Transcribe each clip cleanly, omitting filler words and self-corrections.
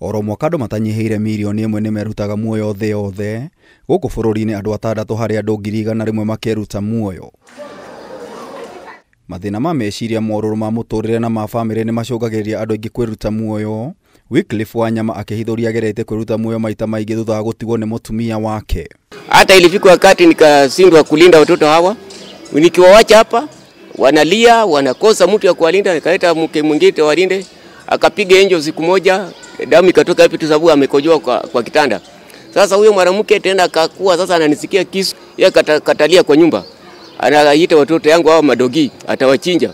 Oro mwaka andũ matanyiheire milioni 1 nĩ merutaga muoyo thĩ yothe gũkũ bũrũri-inĩ andũ 6 harĩ andũ 100,000 makeruta muoyo. Mathĩna ma meciria, morũrũ ma mũtũrĩre na ma bamĩrĩ nĩ macũngagĩrĩria andũ aingĩ kwĩruta muoyo. Wycliffe Wanyama akĩhithũria agerete kwĩruta muoyo maita maingĩ thutha wa gũtigwo nĩ mũtumia wake. Hata ilifika wakati nikashindwa kulinda watoto hawa. Nikiwaacha hapa wanalia, wanakosa mtu ya kuwalinda, nikaleta mke mwingine walinde. Akapiga enjo siku moja, damu ikatoka hapo sababu amekojoa kwa kitanda. Sasa huyo mwanamke tena akakuwa sasa ananisikia kisu, yeye katalia kwa nyumba. Anaita watoto yangu hao madogi, atawachinja.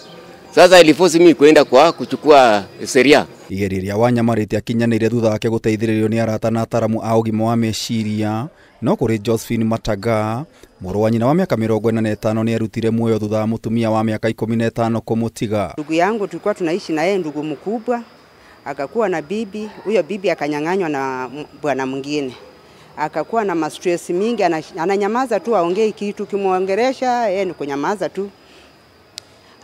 Sasa iliforce mimi kwenda kwa kuchukua sheria. Igeria Wanyama rĩte akinyanĩire thutha wake gũteithĩrĩrio nĩ arata na ataramu a ũgima wa meciria, no kũrĩ Josephine Mataga, mũrũ wa nyina wa miaka 45 nĩ erutire muoyo thutha wa mutumia wa miaka 15 kũmũtiga. Ndugu yangu tulikuwa tunaishi na yeye, ndugu mkubwa, akakuwa na bibi, huyo bibi akanyang'anywa na bwana mwingine. Akakuwa na stress mingi, ananyamaza tu, aongei kitu, kimuongeresha yeye ni kunyamaza tu.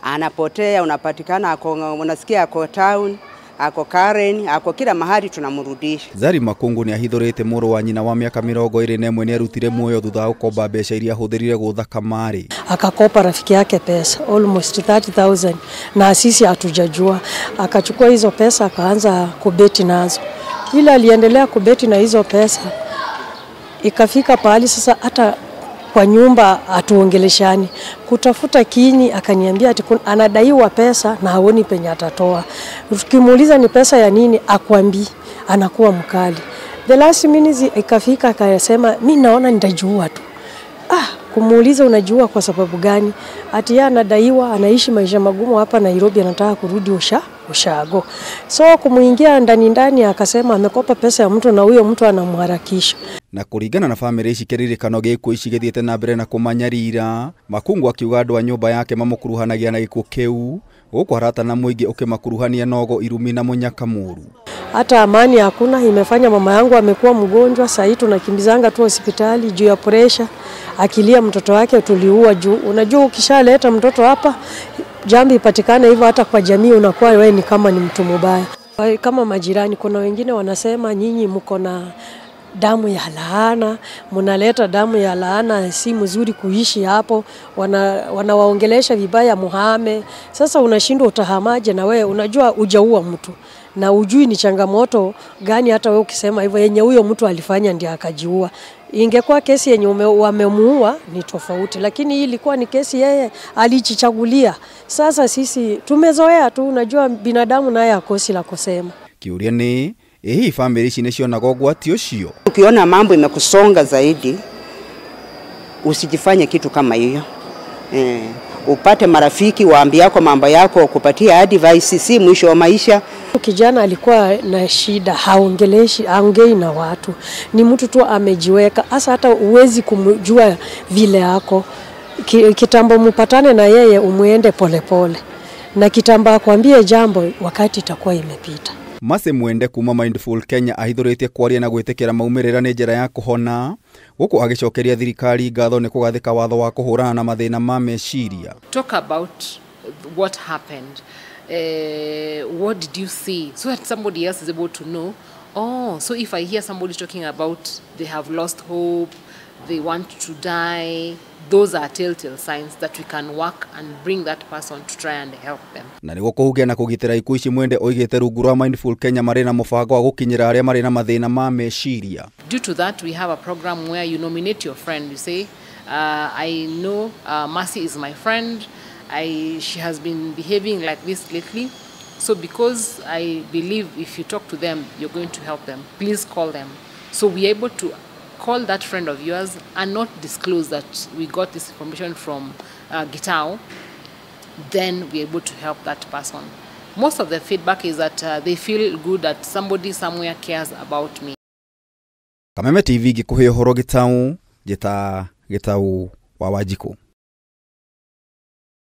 Anapotea, unapatikana unasikia ako town, ako Karen, ako kila mahali tunamrudisha. Zari Makungu nĩ ahithũrĩte mũrũ wa nyina wa miaka 21 nĩ erutire muoyo thutha wa gũkomba mbeca iria ahũthĩrire gũthaka mari. Akakopa rafiki yake pesa almost 30,000 na sisi hatujajua. Akachukua hizo pesa akaanza kubeti nazo. Ila aliendelea kubeti na hizo pesa. Ikafika pahali sasa hata kwa nyumba atuongeleshani. Kutafuta kini akaniambia ati anadaiwa pesa na haoni penye atatoa. Tukimuuliza ni pesa ya nini akwambi, anakuwa mkali. The last minute ikafika akasema mimi naona nitajua tu. Kumuuliza unajua kwa sababu gani? Ati yeye anadaiwa, anaishi maisha magumu hapa Nairobi, anataka kurudi ushago. So kumuingia ndani akasema amekopa pesa ya mtu na huyo mtu anamharakisha. Na kuringana na family ici kiririkano gĩkuũ ici gĩthiĩte na mbere na kũmanyarira, Makungu akiuga andũ a nyũmba yake mamũkuruhanagia na gĩkuũ kĩu, gũkũ arata na mũingĩ ũkĩmakuruhania nogo irumi na mũnyaka mũru. Hata amani hakuna, imefanya mama yangu amekuwa mgonjwa, sasa hivi tunakimbizanga tu hospitali juu ya pressure, akilia mtoto wake tuliua juu. Unajua ukishaleta mtoto hapa jambo ipatikane hivyo, hata kwa jamii unakuwa wewe ni kama ni mtu mbaya. Kama majirani kuna wengine wanasema nyinyi mko na damu ya laana, mnaleta damu ya laana, si mzuri kuishi hapo, wanawaongelesha vibaya muhame. Sasa unashindwa utahamaje na wewe unajua hujaua mtu na ujui ni changamoto gani, hata wewe ukisema hivyo yenye huyo mtu alifanya ndiye akajiua. Ingekuwa kesi yenye wamemuua ni tofauti, lakini hii ilikuwa ni kesi yeye alijichagulia. Sasa sisi tumezoea tu, unajua binadamu naye akosi la kusema. Kiuria ni hii family ici nĩcionaga ũgwati ũcio. Ukiona mambo imekusonga zaidi, usijifanye kitu kama hiyo. Upate marafiki waambiako mambo yako, kupatia advice, si mwisho wa maisha. Kijana alikuwa na shida, haongei na watu. Ni mtu tu amejiweka, hasa hata uwezi kumjua vile yako. Kitambo mpatane na yeye umuende polepole. Na kitambo akwambie jambo wakati itakuwa imepita. Mase Mwende kuma Mindful Kenya ahithũrĩtie kwaria na gwĩtĩkĩra maumĩrĩra nĩ njĩra ya kũhona, gũkũ agĩcokeria thirikari ngatho nĩ kũgathĩka watho wa kũhũrana na mathĩna ma meciria. Talk about what happened. What did you see? So that somebody else is able to know. Oh, so if I hear somebody talking about they have lost hope, they want to die, those are telltale signs that we can work and bring that person to try and help them. Na nĩguo kũhugia na kũgitĩra ikuũ ici, Mwende oigĩte rungu rwa Mindful Kenya marĩ na mũbango wa gũkinyĩra arĩa marĩ na mathĩna ma meciria. Due to that, we have a program where you nominate your friend. You say, I know Mercy is my friend. She has been behaving like this lately. So because I believe if you talk to them, you're going to help them, please call them. So we're able to call that friend of yours and not disclose that we got this information from Gitao, then we're able to help that person. Most of the feedback is that they feel good that somebody somewhere cares about me. Kameme TV gĩkũhe ũhoro Gitau, Gitau wa Wanjikũ.